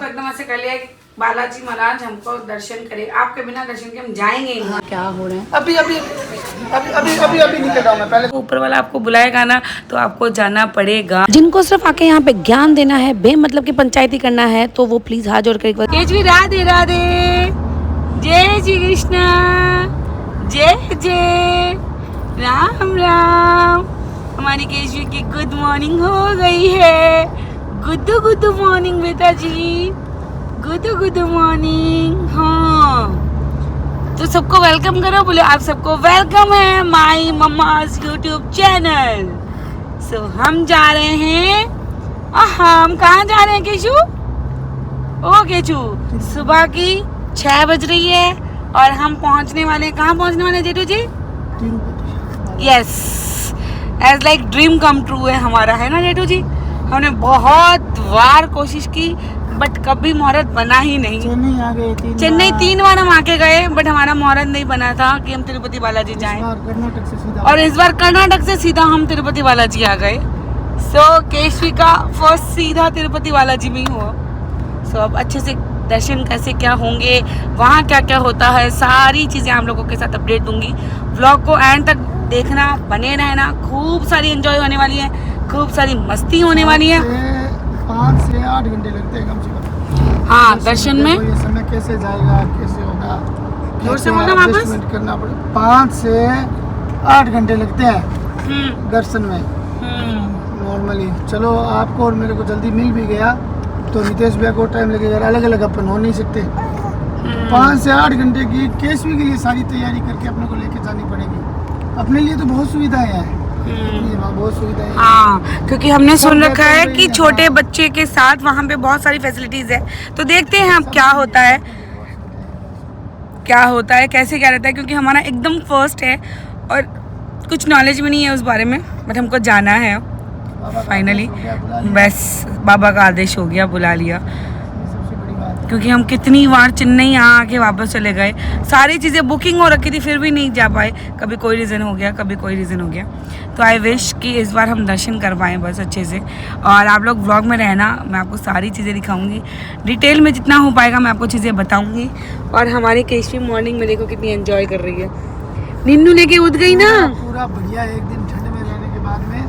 परिक्रमा से कर लिया। बालाजी महाराज हमको दर्शन करे, आपके बिना दर्शन के हम जाएंगे ही नहीं। क्या हो रहा है? अभी निकल रहा हूं मैं। पहले ऊपर वाला आपको बुलाएगा ना तो आपको जाना पड़ेगा। जिनको सिर्फ आके यहाँ पे ज्ञान देना है, बेमतलब की पंचायती करना है, तो वो प्लीज हाथ जोड़ कर एक बार केजवी राधे राधे, जय श्री कृष्णा, जय जय राम राम। हमारी केजवी की गुड मॉर्निंग हो गई है। गुड मॉर्निंग बेटा जी, गुड मॉर्निंग। हाँ तो सबको वेलकम करो, बोले आप सबको वेलकम है माई मम्माज यूट्यूब चैनल। सो हम जा रहे हैं, हम कहाँ जा रहे हैं केशु? ओ केशु, सुबह की 6 बज रही है और हम पहुंचने वाले, कहाँ पहुंचने वाले Jethu ji? Yes, as like dream come true है हमारा, है ना जेठू जी? हमने बहुत बार कोशिश की बट कभी मुहूर्त बना ही नहीं। चेन्नई आ गए, चेन्नई 3 बार हम आके गए बट हमारा मुहूर्त नहीं बना था कि हम तिरुपति बालाजी जाएं। कर्नाटक से सीधा, और इस बार कर्नाटक से सीधा हम तिरुपति बालाजी आ गए। सो केशवी का फर्स्ट सीधा तिरुपति बालाजी में ही हुआ। सो अब अच्छे से दर्शन कैसे क्या होंगे, वहाँ क्या क्या होता है, सारी चीज़ें आप लोगों के साथ अपडेट दूंगी। व्लॉग को एंड तक देखना, बने रहना, खूब सारी एंजॉय होने वाली है, खूब सारी मस्ती होने वाली है। 5 से 8 घंटे लगते हैं कम से कम। हाँ दर्शन में ये समय कैसे जाएगा, कैसे होगा, जोर से बोलना वापस। एडजस्टमेंट करना पड़ेगा। 5 से 8 घंटे लगते हैं दर्शन में नॉर्मली। चलो आपको और मेरे को जल्दी मिल भी गया तो नितेश भैया को टाइम लगेगा, अलग अलग अपन हो नहीं सकते। 5 से 8 घंटे की केशवी के लिए सारी तैयारी करके अपने को लेके जानी पड़ेगी। अपने लिए तो बहुत सुविधाएं हैं, बहुत सुविधाएं। हाँ क्योंकि हमने सुन रखा है कि छोटे बच्चे के साथ वहाँ पे बहुत सारी फैसिलिटीज है, तो देखते हैं अब क्या होता है, कैसे क्या रहता है, क्योंकि हमारा एकदम फर्स्ट है और कुछ नॉलेज भी नहीं है उस बारे में, बट हमको जाना है फाइनली। बस बाबा का आदेश हो गया, बुला लिया। क्योंकि हम कितनी बार चेन्नई यहाँ आके वापस चले गए, सारी चीज़ें बुकिंग हो रखी थी फिर भी नहीं जा पाए, कभी कोई रीज़न हो गया, कभी कोई रीज़न हो गया। तो आई विश कि इस बार हम दर्शन कर पाएँ बस अच्छे से। और आप लोग व्लॉग में रहना, मैं आपको सारी चीज़ें दिखाऊंगी, डिटेल में जितना हो पाएगा मैं आपको चीज़ें बताऊंगी। और हमारी केशवी मॉर्निंग में देखो कितनी एंजॉय कर रही है, निन्नू लेके उठ गई ना पूरा बढ़िया। एक दिन ठंड में रहने के बाद में,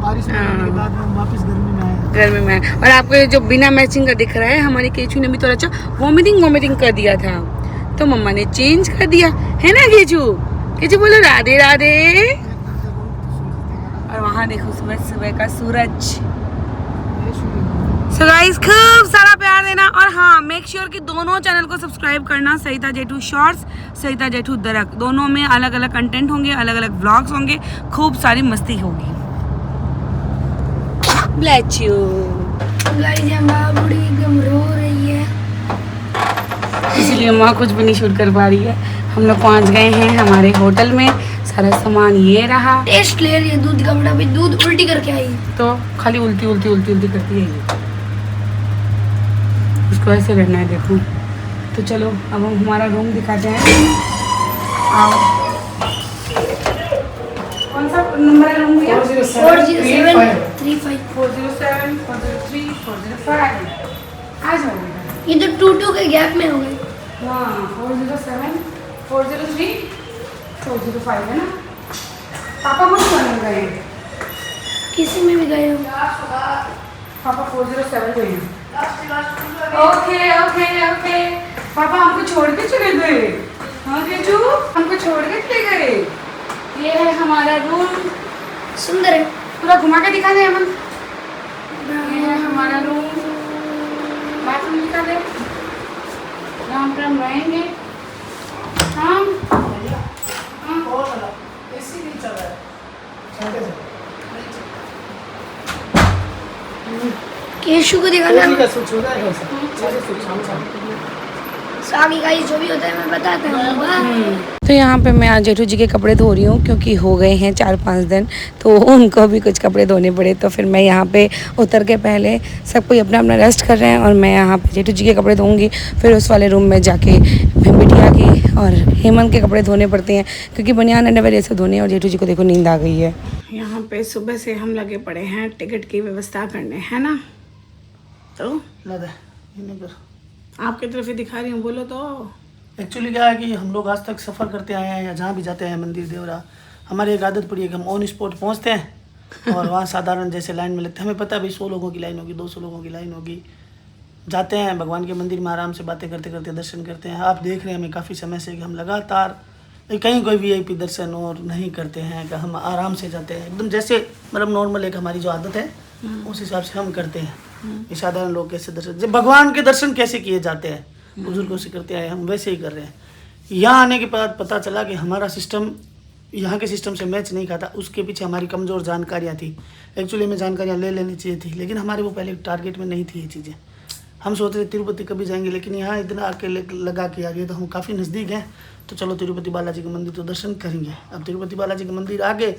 बारिश में रहने के बाद में हम वापस गर्मी में आए। गर्मी में। और आपको ये जो बिना मैचिंग का दिख रहा है, हमारी केचू ने भी थोड़ा अच्छा वॉमिटिंग कर दिया था, तो मम्मा ने चेंज कर दिया, है ना केचू? केचू बोलो राधे राधे। और वहाँ देखो सुबह का सूरज। सो गाइस खूब सारा प्यार देना, और हाँ मेक श्योर कि दोनों चैनल को सब्सक्राइब करना, सरिता जेठू शॉर्ट्स, सरिता जेठू दरक, दोनों में अलग अलग कंटेंट होंगे, अलग अलग व्लॉग्स होंगे, खूब सारी मस्ती होगी। Bless you. बूढ़ी एकदम रो रही है, इसलिए माँ कुछ भी नहीं शूट कर पा रही है। हम लोग पहुँच गए हैं हमारे होटल में, सारा सामान ये रहा। टेस्ट ले रही है दूध का, बड़ा भी दूध उल्टी करके आई, तो खाली उल्टी करती है ये, उसको ऐसे करना है देखो। तो चलो अब हम हमारा रूम दिखाते हैं। आओ, कौन सा नंबर है रूम भैया? 40735। 407 403 405। आ जाओ बेटा। ये तो 2-2 के गैप में हो गए। हाँ 407 403 405 है ना। पापा कौन सा गए? किसी में भी गए हो? पापा 407 गए हैं। ओके पापा हमको छोड़ के चले गए। हाँ केजू, हमको छोड़ के चले गए। ये है हमारा रूम, सुंदर है, पूरा घुमा के दिखा दे अमन। ये है हमारा रूम, बाथरूम दिखा दे, यहाँ पर हम रहेंगे। एसी नहीं चल रहा है, केशु को दिखाना का स्विच हो जाएगा आगे का जो भी होता है मैं बताता हूँ। तो यहाँ पे मैं आज जेठू जी के कपड़े धो रही हूँ, क्योंकि हो गए हैं 4-5 दिन, तो उनको भी कुछ कपड़े धोने पड़े। तो फिर मैं यहाँ पे उतर के पहले सब कोई अपना अपना रेस्ट कर रहे हैं, और मैं यहाँ पे जेठू जी के कपड़े धोऊंगी। फिर उस वाले रूम में जाके बिटिया की और हेमंत के कपड़े धोने पड़ते हैं, क्योंकि बनियान अंडरवेयर ये सब धोने। और जेठू जी को देखो नींद आ गई है। यहाँ पे सुबह से हम लगे पड़े हैं टिकट की व्यवस्था करने, है ना? तो आपकी तरफ ही दिखा रही हूँ, बोलो तो। एक्चुअली क्या है कि हम लोग आज तक सफ़र करते आए हैं या जहाँ भी जाते हैं मंदिर देवरा, हमारी एक आदत पड़ी है कि हम ऑन स्पॉट पहुँचते हैं और वहाँ साधारण जैसे लाइन में लगते हैं। हमें पता है भाई 100 लोगों की लाइन होगी, 200 लोगों की लाइन होगी, जाते हैं भगवान के मंदिर में आराम से बातें करते करते दर्शन करते हैं। आप देख रहे हैं हमें काफ़ी समय से कि हम लगातार कहीं कोई VIP दर्शन और नहीं करते हैं, कि हम आराम से जाते हैं एकदम जैसे मतलब नॉर्मल एक हमारी जो आदत है उस हिसाब से हम करते हैं। ये साधारण लोग कैसे दर्शन, जब भगवान के दर्शन कैसे किए जाते हैं बुजुर्गों से करते आए, हम वैसे ही कर रहे हैं। यहाँ आने के बाद पता चला कि हमारा सिस्टम यहाँ के सिस्टम से मैच नहीं खाता। उसके पीछे हमारी कमज़ोर जानकारियाँ थी। एक्चुअली हमें जानकारियाँ ले लेनी चाहिए थी, लेकिन हमारे वो पहले टारगेट में नहीं थी ये चीज़ें। हम सोच रहे तिरुपति कभी जाएंगे, लेकिन यहाँ इतना आके लगा के आ गए तो हम काफ़ी नज़दीक हैं, तो चलो तिरुपति बालाजी के मंदिर तो दर्शन करेंगे। अब तिरुपति बालाजी के मंदिर आ गए,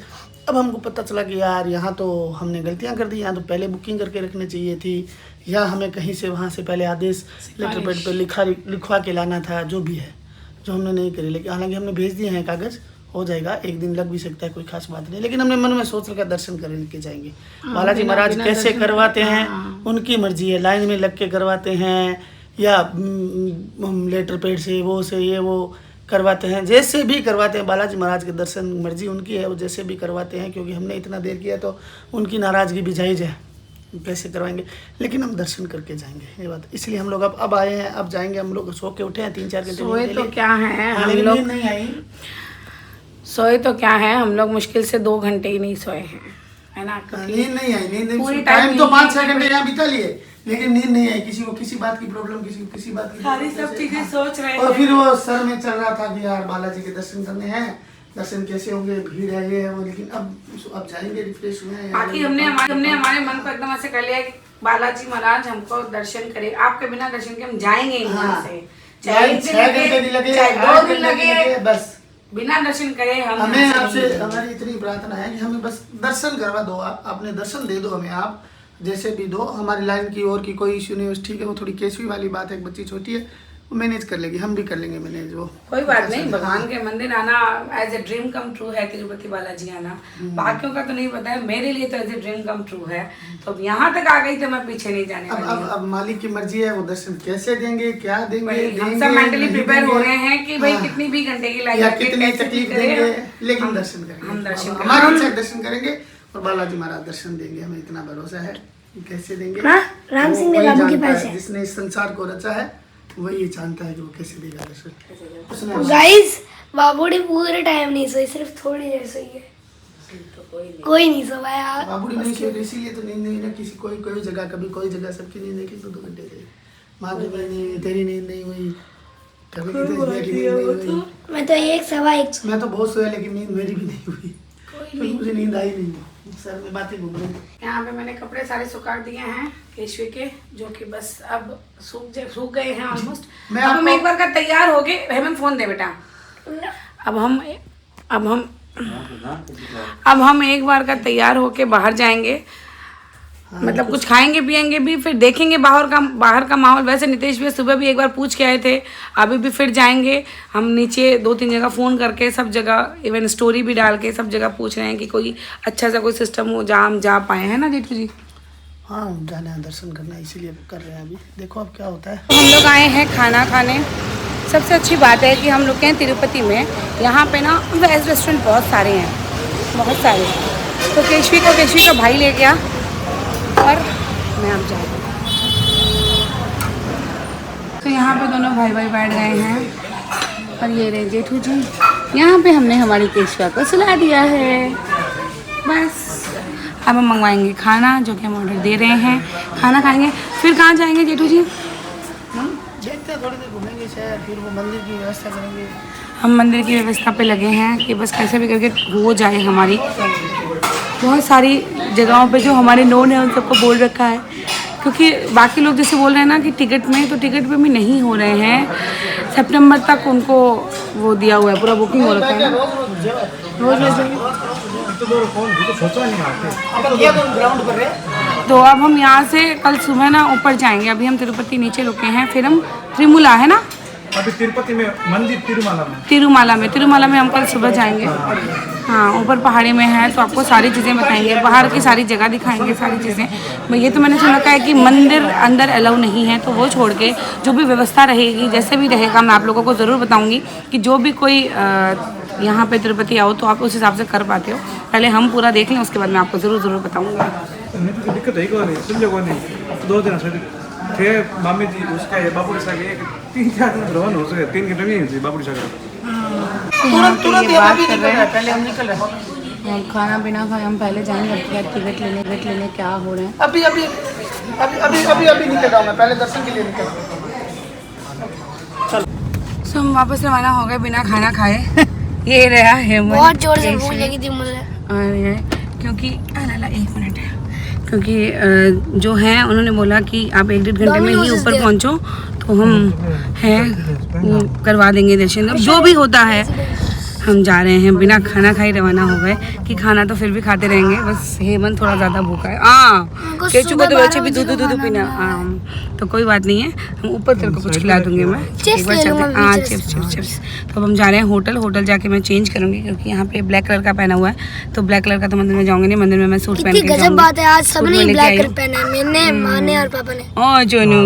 अब हमको पता चला कि यार यहाँ तो हमने गलतियाँ कर दी, यहाँ तो पहले बुकिंग करके रखनी चाहिए थी, या हमें कहीं से वहाँ से पहले आदेश लेटर पैड पर लिखवा के लाना था, जो भी है जो हमने नहीं करी। लेकिन हालांकि हमने भेज दिए हैं कागज़, हो जाएगा, एक दिन लग भी सकता है, कोई खास बात नहीं। लेकिन हमने मन में सोच रखा दर्शन करके जाएंगे। बालाजी महाराज कैसे करवाते हैं उनकी मर्जी है, लाइन में लग के करवाते हैं या लेटर पैड से वो से ये वो करवाते हैं, जैसे भी करवाते हैं बालाजी महाराज के दर्शन मर्जी उनकी है, वो जैसे भी करवाते हैं। क्योंकि हमने इतना देर किया तो उनकी नाराज़गी भी जायज़ है, कैसे करवाएंगे, लेकिन हम दर्शन करके जाएंगे, ये बात। इसलिए हम लोग अब आए हैं, अब जाएंगे। हम लोग सो के उठे हैं 3-4 घंटे सोए तो क्या है हम लेकिन लोग, नींद नहीं आई। सोए तो क्या है हम लोग, मुश्किल से 2 घंटे ही नहीं सोए हैं, है ना। नींद नहीं आई, नींद पूरी नहीं, टाइम टाइम तो नींद 5-6 नहीं घंटे यहाँ बिता लिए, लेकिन नींद नहीं आई। किसी को किसी बात की प्रॉब्लम, किसी को किसी बात की सारी सब चीजें सोच रहे और हैं। फिर वो सर में चल रहा था कि यार बालाजी के दर्शन करने हैं, दर्शन कैसे होंगे, भीड़ है ये है वो। लेकिन अब जाएंगे, रिफ्रेश हुए हैं। बाकी हमने हमारे मन को एकदम ऐसे कर लिया कि बालाजी महाराज हमको दर्शन करे, आपके बिना दर्शन के हम जाएंगे ही हाँ। से, चाहे 6 घंटे भी लगे, चाहे 2 दिन 8 लगे, घंटे बस बिना दर्शन करे हम हमें यहाँ से आपसे नहीं हमारी इतनी प्रार्थना है कि हमें बस दर्शन करवा दो। आप अपने दर्शन दे दो हमें, आप जैसे भी दो। हमारी लाइन की और की कोई इश्यू नहीं है, ठीक है। वो थोड़ी केसवी वाली बात है, एक बच्ची छोटी है, वो मैनेज कर लेगी, हम भी कर लेंगे मैनेज। वो कोई बात नहीं, भगवान के मंदिर आना as a dream come true है, तिरुपति बालाजी आना। बाकियों का तो नहीं पता है, मेरे लिए तो as a dream come true है। तो अब यहाँ तक आ गई तो मैं पीछे नहीं जाने वाली हूँ। अब मालिक की मर्जी है, वो दर्शन कैसे देंगे, क्या देंगे, हम सब मेंटली प्रिपेयर हो रहे हैं कि भाई कितनी भी घंटे की लाइन या लगे, कितनी कैसे भी तकलीफ करे, देंगे, लेकिन दर्शन करेंगे। हम दर्शन करेंगे। हमारी इच्छा दर्शन करेंगे और बालाजी महाराज दर्शन देंगे, हमें इतना भरोसा है। कैसे देंगे राम सिंह वो ने वही बाबू के जानता पास है, है। जिसने इस संसार को रचा है वही ये जानता है कि वो कैसे देगा दर्शन। गाइस बाबूड़ी पूरे टाइम नहीं सोई, सिर्फ थोड़ी देर सोई है, कोई नहीं सोया यार। बाबूड़ी नहीं सोई, इसीलिए तो नींद नहीं ना। किसी कोई जगह, कभी कोई जगह सबकी नींद देखी 2-2 घंटे गई। माँ की नींद नहीं हुई, तेरी नींद नहीं हुई, कभी की नींद नहीं हुई। मैं तो 1-1.25 मैं तो बहुत सोया, लेकिन नींद मेरी भी नहीं हुई, क्योंकि मुझे नींद आई नहीं। सर में बातें घूम रही। यहाँ पे मैंने कपड़े सारे सुखा दिए हैं केशवी के, जो कि बस अब सूख गए हैं ऑलमोस्ट। मैं अब हम आपको- एक बार का तैयार हो गए। हेमंत फोन दे बेटा। अब हम एक बार का तैयार होके बाहर जाएंगे, मतलब कुछ खाएंगे पिएंगे भी, फिर देखेंगे बाहर का माहौल। वैसे नितेश भी सुबह भी एक बार पूछ के आए थे, अभी भी फिर जाएंगे हम नीचे। 2-3 जगह फ़ोन करके सब जगह, इवन स्टोरी भी डाल के सब जगह पूछ रहे हैं कि कोई अच्छा सा कोई सिस्टम हो जहाँ हम जा पाए, है ना जेठू जी। हाँ, जाना है, दर्शन करना है, इसीलिए कर रहे हैं। अभी देखो अब क्या होता है। तो हम लोग आए हैं खाना खाने। सबसे अच्छी बात है कि हम लोग हैं तिरुपति में, यहाँ पे ना वेज रेस्टोरेंट बहुत सारे हैं, बहुत सारे। तो केशवी का भाई ले गया और मैं अब जाऊँगी। तो यहाँ पे दोनों भाई बैठ गए हैं और ये रहे जेठू जी। यहाँ पे हमने हमारी केशवा को सुला दिया है। बस अब हम मंगवाएंगे खाना, जो कि हम ऑर्डर दे रहे हैं। खाना खाएंगे, फिर कहाँ जाएंगे जेठू जी? देखते हैं, थोड़ी देर घूमेंगे शहर, फिर वो मंदिर की व्यवस्था करेंगे। हम मंदिर की व्यवस्था पे लगे हैं कि बस कैसे भी करके हो जाए हमारी। बहुत सारी जगहों पे जो हमारे नोन है उन सबको बोल रखा है, क्योंकि बाकी लोग जैसे बोल रहे हैं ना कि टिकट में, तो टिकट पे भी नहीं हो रहे हैं। सितंबर तक उनको वो दिया हुआ है, पूरा बुकिंग हो रखा है। तो अब हम यहाँ से कल सुबह ना ऊपर जाएंगे। अभी हम तिरुपति नीचे रुके हैं, फिर हम त्रिमुला, है ना, अभी तिरुपति में मंदिर तिरुमाला में हम कल सुबह जाएंगे। हाँ, ऊपर पहाड़ी में है तो आपको सारी चीज़ें बताएंगे, बाहर की सारी जगह दिखाएंगे, सारी चीज़ें। ये तो मैंने सुन रखा है कि मंदिर अंदर अलाउ नहीं है, तो वो छोड़ के जो भी व्यवस्था रहेगी, जैसे भी रहेगा, मैं आप लोगों को ज़रूर बताऊँगी कि जो भी कोई यहाँ पे तिरुपति आओ तो आप उस हिसाब से कर पाते हो। पहले हम पूरा देख लें, उसके बाद मैं आपको ज़रूर बताऊँगा। दिक्कत है को नहीं, समझो को नहीं। 2 दिन से थे मामी जी उसका ये बाबूरी साहब एक 3-4 दिन रवाना हो सके, 3 घंटे में ही बाबूरी साहब तुरंत ये बात कर रहे हैं। पहले हम निकल रहे हैं, खाना पीना खाए, हम पहले जाएंगे टिकट लेने क्या हो रहे हैं। अभी निकल रहा हूँ मैं, पहले दर्शन के लिए निकल रहा हूँ। सो हम वापस रवाना हो गए बिना खाना खाए। ये रहा हेमंत, बहुत जोर से भूख लगी थी मुझे। और ये क्योंकि 1 मिनट है, क्योंकि जो है उन्होंने बोला कि आप 1-1.5 घंटे में ही ऊपर पहुंचो, तो हम हैं करवा देंगे दर्शन। जो भी होता है, हम जा रहे हैं बिना खाना खाए रवाना हो गए कि खाना तो फिर भी खाते रहेंगे, बस हेमंत थोड़ा ज़्यादा भूखा है। केचू को तो वैसे भी दूध पीना। तो कोई बात नहीं है, हम ऊपर तेरे को कुछ खिला दूंगी मैं एक बार चलते। हाँ, चिप्स। तो अब हम जा रहे हैं होटल जाके मैं चेंज करूँगी, क्योंकि यहाँ पे ब्लैक कलर का पहना हुआ है, तो ब्लैक कलर का तो मंदिर में जाऊँगी नहीं, मंदिर में मैं सूट पहन के जाऊँगी। गजब बात है, आज सबने ब्लैक कलर पहना है, मैंने, माने और पापा ने। ओ जोनू।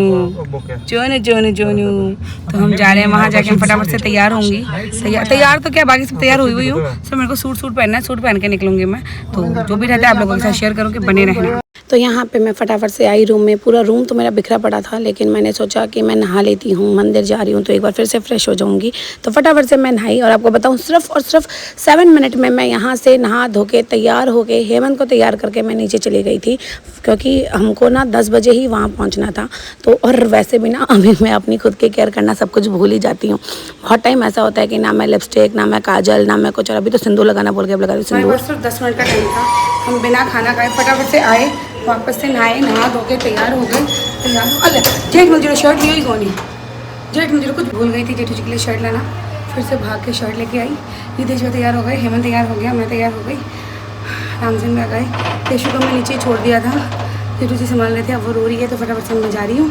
तो हम जा रहे हैं वहाँ जाके, हम फटाफट से तैयार होंगी। तैयार तो क्या, बाकी सब तैयार हुई हूँ, सब मेरे को सूट पहनना है, सूट पहन के निकलूंगी मैं। तो जो भी रहता है आप लोगों के साथ शेयर करूँगी, बने रहना। तो यहाँ पे मैं फटाफट से आई रूम में। पूरा रूम तो मेरा बिखरा पड़ा था, लेकिन मैंने सोचा कि मैं नहा लेती हूँ, मंदिर जा रही हूँ तो एक बार फिर से फ्रेश हो जाऊँगी। तो फटाफट से मैं नहाई, और आपको बताऊँ सिर्फ 7 मिनट में मैं यहाँ से नहा धो के तैयार हो के हेमंत को तैयार करके मैं नीचे चली गई थी, क्योंकि हमको ना 10 बजे ही वहाँ पहुँचना था। तो और वैसे भी ना अभी मैं अपनी खुद की केयर करना सब कुछ भूल ही जाती हूँ। बहुत टाइम ऐसा होता है कि ना मैं लिपस्टिक, ना मैं काजल, ना मैं कुछ, और अभी तो सिंदूर लगाना बोल के अब लगा दी सिंदूर। सिर्फ 10 मिनट का टाइम था, हम बिना खाना खाए फटाफट से आए, वापस से नहा धो के तैयार हो गए। अरे जेठ मुझे शर्ट लिया ही कौन है, जेठ मुझे कुछ भूल गई थी जेठू जी के लिए शर्ट लाना, फिर से भाग के शर्ट लेके आई। नितेश भी तैयार हो गए, हेमंत तैयार हो गया, मैं तैयार हो गई, राम सिंह में गए। केशु को मैं नीचे ही छोड़ दिया था, जेठू जी संभाल रहे थे, अब वो रो रही है, तो फटाफट से मैं जा रही हूँ,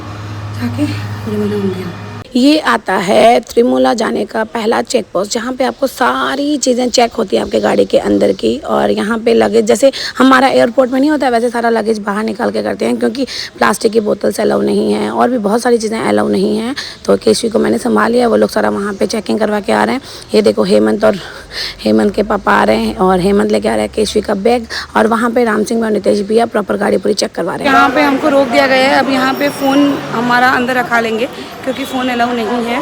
जाके पूरे होंगे। ये आता है त्रिमुला जाने का पहला चेक पोस्ट, जहाँ पे आपको सारी चीज़ें चेक होती है आपके गाड़ी के अंदर की। और यहाँ पे लगेज, जैसे हमारा एयरपोर्ट में नहीं होता है वैसे सारा लगेज बाहर निकाल के करते हैं, क्योंकि प्लास्टिक की बोतल्स अलाउ नहीं है और भी बहुत सारी चीज़ें अलाउ नहीं हैं। तो केशवी को मैंने संभाल लिया, वो लोग सारा वहाँ पे चेकिंग करवा के आ रहे हैं। ये देखो हेमंत और हेमंत के पापा आ रहे हैं, और हेमंत लेके आ रहा है केशवी का बैग, और वहाँ पे राम सिंह और नितेश भैया प्रॉपर गाड़ी पूरी चेक करवा रहे हैं। यहाँ पे हमको रोक दिया गया है, अब यहाँ पे फ़ोन हमारा अंदर रखा लेंगे, क्योंकि फ़ोन अलाउ नहीं है।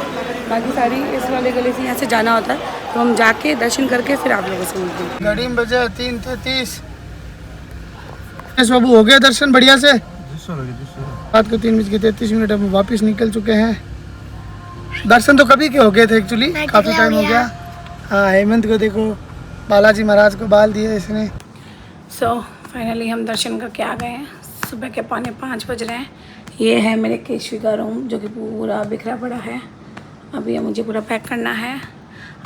बाकी सारी इस वाले गली से यहाँ से जाना होता है, तो हम जाके दर्शन करके फिर आप लोगों से मिलते हैं। गाड़ी में बजे 3:33। बाबू हो गया दर्शन बढ़िया से, रात को 3:33। अब वापस निकल चुके हैं। दर्शन तो कभी के हो गए थे एक्चुअली, काफ़ी टाइम हो गया। हाँ, हेमंत को देखो, बालाजी महाराज को बाल दिए इसने। सो फाइनली हम दर्शन करके आ गए हैं। सुबह के 4:45 बज रहे हैं। ये है मेरे केशवी का रूम, जो कि पूरा बिखरा पड़ा है। अभी मुझे पूरा पैक करना है,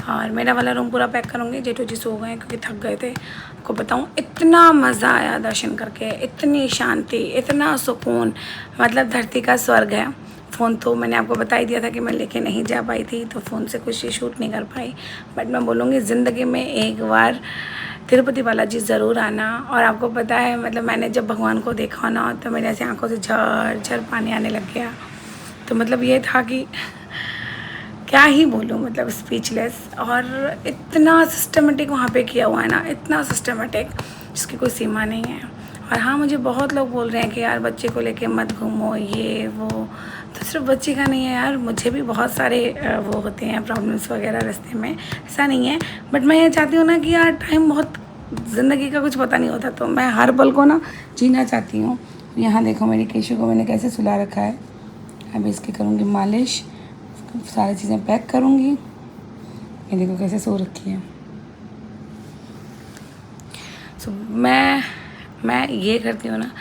और मेरा वाला रूम पूरा पैक करूँगी। जेठू जी सो गए क्योंकि थक गए थे। आपको बताऊँ, इतना मज़ा आया दर्शन करके, इतनी शांति, इतना सुकून, मतलब धरती का स्वर्ग है। फ़ोन तो मैंने आपको बता ही दिया था कि मैं लेके नहीं जा पाई थी, तो फ़ोन से कुछ शूट नहीं कर पाई। बट मैं बोलूँगी ज़िंदगी में एक बार तिरुपति बालाजी ज़रूर आना। और आपको पता है, मतलब मैंने जब भगवान को देखा ना, तो मेरे ऐसे आंखों से झर पानी आने लग गया। तो मतलब ये था कि क्या ही बोलूँ, मतलब स्पीचलेस। और इतना सिस्टमेटिक वहाँ पे किया हुआ है ना, इतना सिस्टमेटिक, जिसकी कोई सीमा नहीं है। और हाँ, मुझे बहुत लोग बोल रहे हैं कि यार बच्चे को लेके मत घूमो, ये वो। तो सिर्फ बच्चे का नहीं है यार, मुझे भी बहुत सारे वो होते हैं प्रॉब्लम्स वगैरह रास्ते में, ऐसा नहीं है। बट मैं ये चाहती हूँ ना कि यार टाइम बहुत, ज़िंदगी का कुछ पता नहीं होता, तो मैं हर पल को ना जीना चाहती हूँ। यहाँ देखो मेरी केशु को मैंने कैसे सुला रखा है। अभी इसकी करूँगी मालिश, सारी चीज़ें पैक करूँगी। ये देखो कैसे सो रखी है। सो मैं ये करती हूँ ना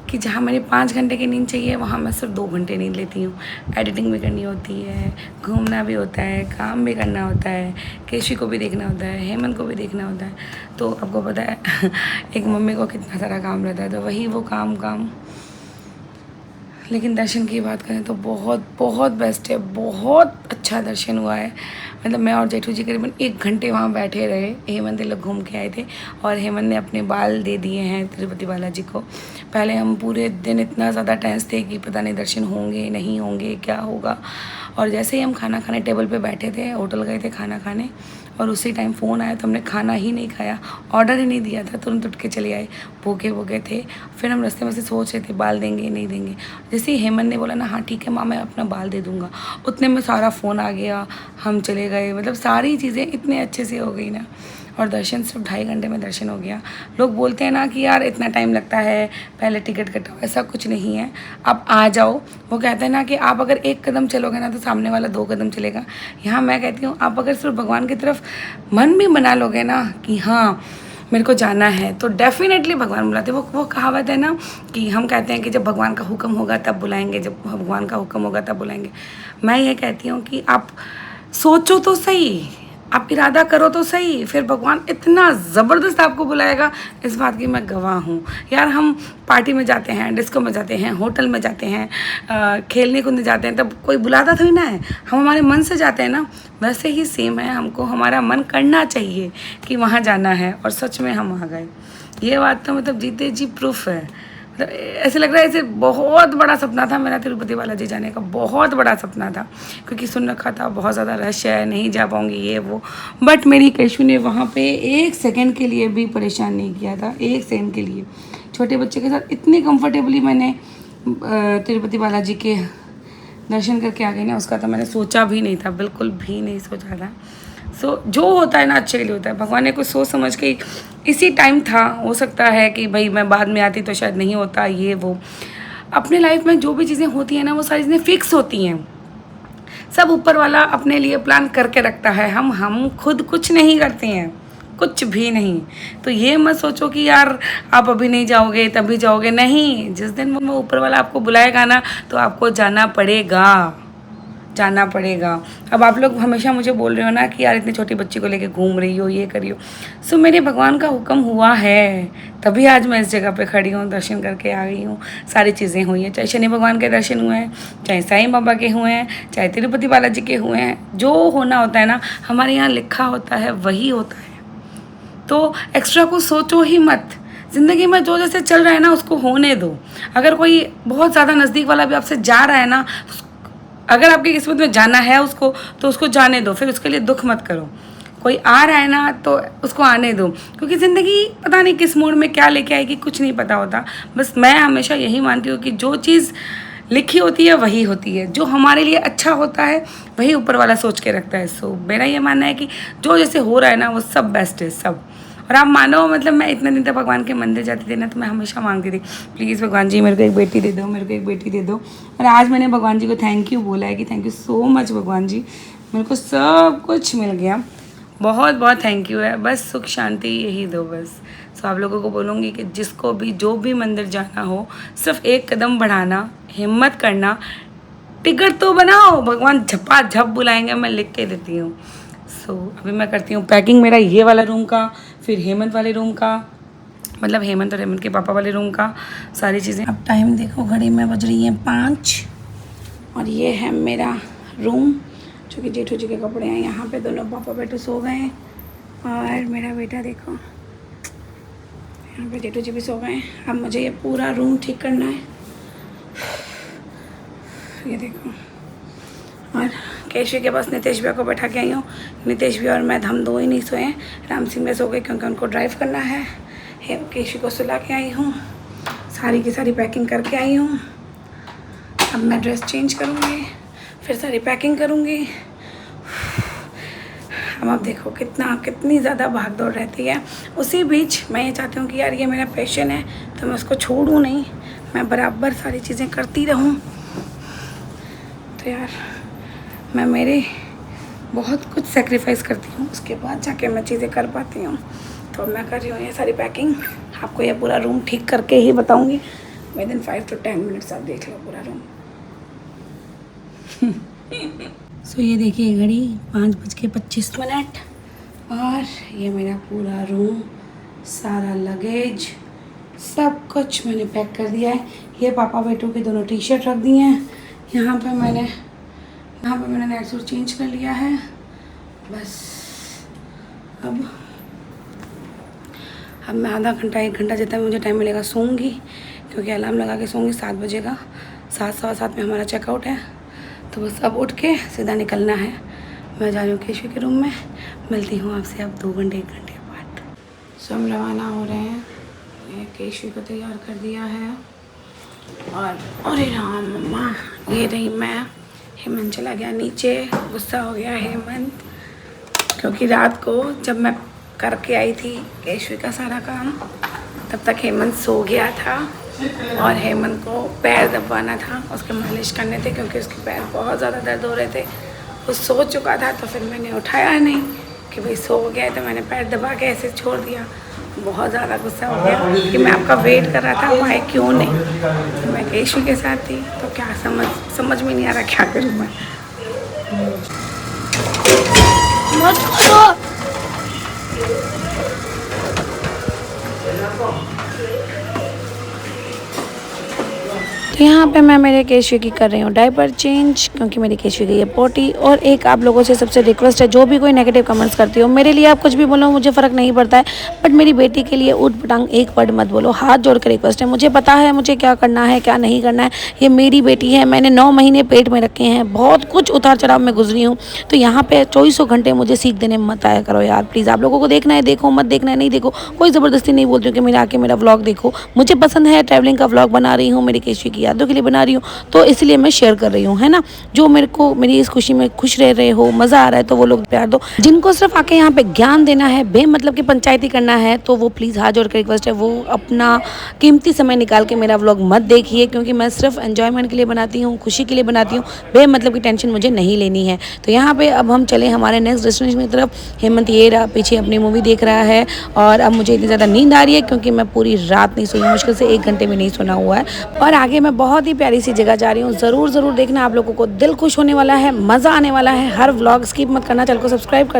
कि जहाँ मेरी 5 घंटे की नींद चाहिए, वहाँ मैं सिर्फ 2 घंटे नींद लेती हूँ। एडिटिंग भी करनी होती है, घूमना भी होता है, काम भी करना होता है, केशवी को भी देखना होता है, हेमंत को भी देखना होता है। तो आपको पता है एक मम्मी को कितना सारा काम रहता है, तो वही वो काम लेकिन दर्शन की बात करें तो बहुत बहुत बेस्ट है, बहुत अच्छा दर्शन हुआ है। मतलब मैं और जेठू जी करीबन 1 घंटे वहाँ बैठे रहे। हेमंत लोग घूम के आए थे और हेमंत ने अपने बाल दे दिए हैं तिरुपति बालाजी को। पहले हम पूरे दिन इतना ज़्यादा टेंस थे कि पता नहीं दर्शन होंगे नहीं होंगे, क्या होगा। और जैसे ही हम खाना खाने टेबल पे बैठे थे, होटल गए थे खाना खाने, और उसी टाइम फ़ोन आया तो हमने खाना ही नहीं खाया, ऑर्डर ही नहीं दिया था, तुरंत उठ के चले आए, भूखे भूखे थे। फिर हम रास्ते में से सोच रहे थे बाल देंगे नहीं देंगे। जैसे ही हेमंत ने बोला ना हाँ ठीक है माँ मैं अपना बाल दे दूँगा, उतने में सारा फ़ोन आ गया, हम चले गए। मतलब सारी चीज़ें इतने अच्छे से हो गई ना। और दर्शन सिर्फ 2.5 घंटे में दर्शन हो गया। लोग बोलते हैं ना कि यार इतना टाइम लगता है, पहले टिकट कटाओ, ऐसा कुछ नहीं है। आप आ जाओ। वो कहते हैं ना कि आप अगर 1 कदम चलोगे ना तो सामने वाला 2 कदम चलेगा। यहाँ मैं कहती हूँ आप अगर सिर्फ भगवान की तरफ मन भी बना लोगे ना कि हाँ मेरे को जाना है, तो डेफिनेटली भगवान बुलाते हैं। वो कहावत है ना कि हम कहते हैं कि जब भगवान का हुक्म होगा तब बुलाएंगे, जब भगवान का हुक्म होगा तब बुलाएंगे। मैं ये कहती हूँ कि आप सोचो तो सही, आप इरादा करो तो सही, फिर भगवान इतना ज़बरदस्त आपको बुलाएगा, इस बात की मैं गवाह हूँ। यार हम पार्टी में जाते हैं, डिस्को में जाते हैं, होटल में जाते हैं, खेलने कूदने जाते हैं, तब कोई बुलाता थोड़ी ना है, हम हमारे मन से जाते हैं ना। वैसे ही सेम है, हमको हमारा मन करना चाहिए कि वहाँ जाना है, और सच में हम आ गए। ये बात तो मतलब जीते जी प्रूफ है। मतलब ऐसे लग रहा है ऐसे बहुत बड़ा सपना था मेरा तिरुपति बालाजी जाने का, बहुत बड़ा सपना था, क्योंकि सुन रखा था बहुत ज़्यादा रश है, नहीं जा पाऊँगी ये वो। बट मेरी केशु ने वहाँ पे 1 सेकंड के लिए भी परेशान नहीं किया था, 1 सेकंड के लिए। छोटे बच्चे के साथ इतनी कंफर्टेबली मैंने तिरुपति बालाजी के दर्शन करके आ गई ना, उसका तो मैंने सोचा भी नहीं था, बिल्कुल भी नहीं सोचा था। जो होता है ना अच्छे के लिए होता है। भगवान ने कुछ सोच समझ के इसी टाइम था, हो सकता है कि भाई मैं बाद में आती तो शायद नहीं होता ये वो। अपने लाइफ में जो भी चीज़ें होती हैं ना वो सारी चीज़ें फिक्स होती हैं, सब ऊपर वाला अपने लिए प्लान करके रखता है। हम खुद कुछ नहीं करते हैं, कुछ भी नहीं। तो ये मत सोचो कि यार आप अभी नहीं जाओगे तभी जाओगे, नहीं। जिस दिन वो ऊपर वाला आपको बुलाएगा ना तो आपको जाना पड़ेगा, जाना पड़ेगा। अब आप लोग हमेशा मुझे बोल रहे हो ना कि यार इतनी छोटी बच्ची को लेके घूम रही हो, ये करी हो। सो मेरे भगवान का हुक्म हुआ है, तभी आज मैं इस जगह पे खड़ी हूँ, दर्शन करके आ गई हूँ। सारी चीज़ें हुई हैं, चाहे शनि भगवान के दर्शन हुए हैं, चाहे साईं बाबा के हुए हैं, चाहे तिरुपति बालाजी के हुए हैं। जो होना होता है ना हमारे यहाँ लिखा होता है वही होता है। तो एक्स्ट्रा को सोचो ही मत। ज़िंदगी में जो जैसे चल रहा है ना उसको होने दो। अगर कोई बहुत ज़्यादा नज़दीक वाला भी आपसे जा रहा है ना, अगर आपकी किस्मत में जाना है उसको तो उसको जाने दो, फिर उसके लिए दुख मत करो। कोई आ रहा है ना तो उसको आने दो, क्योंकि ज़िंदगी पता नहीं किस मोड़ में क्या लेके आएगी, कुछ नहीं पता होता। बस मैं हमेशा यही मानती हूँ कि जो चीज़ लिखी होती है वही होती है, जो हमारे लिए अच्छा होता है वही ऊपर वाला सोच के रखता है। सो मेरा ये मानना है कि जो जैसे हो रहा है ना वो सब बेस्ट है, सब। और आप मानो मतलब मैं इतने दिन तक भगवान के मंदिर जाती थी ना तो मैं हमेशा मांगती थी प्लीज़ भगवान जी मेरे को एक बेटी दे दो, मेरे को एक बेटी दे दो। और आज मैंने भगवान जी को थैंक यू बोला है कि थैंक यू सो मच भगवान जी, मेरे को सब कुछ मिल गया। बहुत बहुत थैंक यू है। बस सुख शांति यही दो बस। सो आप लोगों को बोलूँगी कि जिसको भी जो भी मंदिर जाना हो सिर्फ 1 कदम बढ़ाना, हिम्मत करना, टिकट तो बनाओ, भगवान झपाझप बुलाएंगे, मैं लिख के देती हूँ। सो अभी मैं करती हूँ पैकिंग, मेरा ये वाला रूम का, फिर हेमंत वाले रूम का, मतलब हेमंत और हेमंत के पापा वाले रूम का, सारी चीज़ें। अब टाइम देखो घड़ी में बज रही हैं 5 और ये है मेरा रूम जो कि जेठू जी के कपड़े हैं। यहाँ पे दोनों पापा बेटू सो गए हैं और मेरा बेटा देखो यहाँ पे जेठू जी भी सो गए हैं। अब मुझे ये पूरा रूम ठीक करना है, ये देखो। और केशवी के पास नितेश भैया को बैठा के आई हूँ। नितेश भैया और मैं हम दो ही नहीं सोए हैं, राम सिंह में सो गए क्योंकि उनको ड्राइव करना है। केशवी को सुला के आई हूँ, सारी की सारी पैकिंग करके आई हूँ। अब मैं ड्रेस चेंज करूँगी, फिर सारी पैकिंग करूँगी। अब आप देखो कितनी ज़्यादा भाग दौड़ रहती है। उसी बीच मैं ये चाहती हूँ कि यार ये मेरा पैशन है तो मैं उसको छोड़ूँ नहीं, मैं बराबर सारी चीज़ें करती रहूँ। तो यार मैं मेरे बहुत कुछ सेक्रीफाइस करती हूँ, उसके बाद जाके मैं चीज़ें कर पाती हूँ। तो मैं कर रही हूँ ये सारी पैकिंग। आपको ये पूरा रूम ठीक करके ही बताऊँगी। विदिन 5 to 10 मिनट्स आप देख लो पूरा रूम। सो ये देखिए घड़ी 5:25 और ये मेरा पूरा रूम, सारा लगेज, सब कुछ मैंने पैक कर दिया है। ये पापा बेटों के दोनों टी शर्ट रख दिए हैं। यहाँ पे मैंने नाइट सूट चेंज कर लिया है। बस अब मैं आधा घंटा 1 घंटा जितना मुझे टाइम मिलेगा सोऊंगी, क्योंकि अलार्म लगा के सोऊंगी 7 बजे का। 7 सवा 7 में हमारा चेकआउट है, तो बस अब उठ के सीधा निकलना है। मैं जा रही हूँ केशवी के रूम में। मिलती हूँ आपसे अब 2 घंटे 1 घंटे बाद। सब हम रवाना हो रहे हैं। मैं केशवी को तैयार कर दिया है और अरे राम मम्मा, ये रही मैं। हेमंत चला गया नीचे, गुस्सा हो गया हेमंत, क्योंकि रात को जब मैं करके आई थी केशवी का सारा काम, तब तक हेमंत सो गया था और हेमंत को पैर दबाना था, उसके मालिश करने थे, क्योंकि उसके पैर बहुत ज़्यादा दर्द हो रहे थे। वो सो चुका था, तो फिर मैंने उठाया नहीं कि भाई सो गया है, तो मैंने पैर दबा के ऐसे छोड़ दिया। बहुत ज़्यादा गुस्सा हो गया कि मैं आपका वेट कर रहा था, वो आए क्यों नहीं। तो मैं केशवी के साथ थी, तो क्या समझ में नहीं आ रहा क्या करूँ मैं। मत करो। तो यहाँ पे मैं मेरे केशवी की कर रही हूँ डायपर चेंज, क्योंकि मेरी केशवी गई है पोटी। और एक आप लोगों से सबसे रिक्वेस्ट है, जो भी कोई नेगेटिव कमेंट्स करती हो, मेरे लिए आप कुछ भी बोलो, मुझे फ़र्क नहीं पड़ता है, बट मेरी बेटी के लिए ऊट पटांग एक वर्ड मत बोलो। हाथ जोड़ के रिक्वेस्ट है। मुझे पता है मुझे क्या करना है क्या नहीं करना है। ये मेरी बेटी है, मैंने 9 महीने पेट में रखे हैं, बहुत कुछ उतार चढ़ाव में गुजरी हूँ। तो यहाँ पर 24 घंटे मुझे सीख देने मत आया करो यार, प्लीज़। आप लोगों को देखना है देखो, मत देखना है नहीं देखो। कोई ज़बरदस्ती नहीं बोलती हूँ कि मेरा आके मेरा व्लॉग देखो। मुझे पसंद है, ट्रैवलिंग का व्लॉग बना रही हूँ, मेरी केशवी की यादों के लिए बना रही हूँ, तो इसलिए मैं शेयर कर रही हूँ, है ना। जो मेरे को मेरी इस खुशी में खुश रह रहे हो, मज़ा आ रहा है, तो वो लोग प्यार दो। जिनको सिर्फ आके यहाँ पे ज्ञान देना है, बेमतलब की पंचायती करना है, तो वो प्लीज़ हाथ जोड़ के रिक्वेस्ट है, वो अपना कीमती समय निकाल के मेरा व्लॉग मत देखिए, क्योंकि मैं सिर्फ एंजॉयमेंट के लिए बनाती हूँ, खुशी के लिए बनाती हूँ। बेमतलब की टेंशन मुझे नहीं लेनी है। तो यहाँ पे अब हम चले हमारे नेक्स्ट डेस्टिनेशन की तरफ। हेमंत ये रहा पीछे अपनी मूवी देख रहा है, और अब मुझे इतनी ज़्यादा नींद आ रही है, क्योंकि मैं पूरी रात नहीं सोई, मुश्किल से 1 घंटे में नहीं सोना हुआ है। और आगे मैं बहुत ही प्यारी सी जगह जा रही हूँ, ज़रूर देखना। आप लोगों को दिल खुश होने वाला है, मज़ा आने वाला है। हर व्लॉग स्किप मत करना, चैनल को सब्सक्राइब कर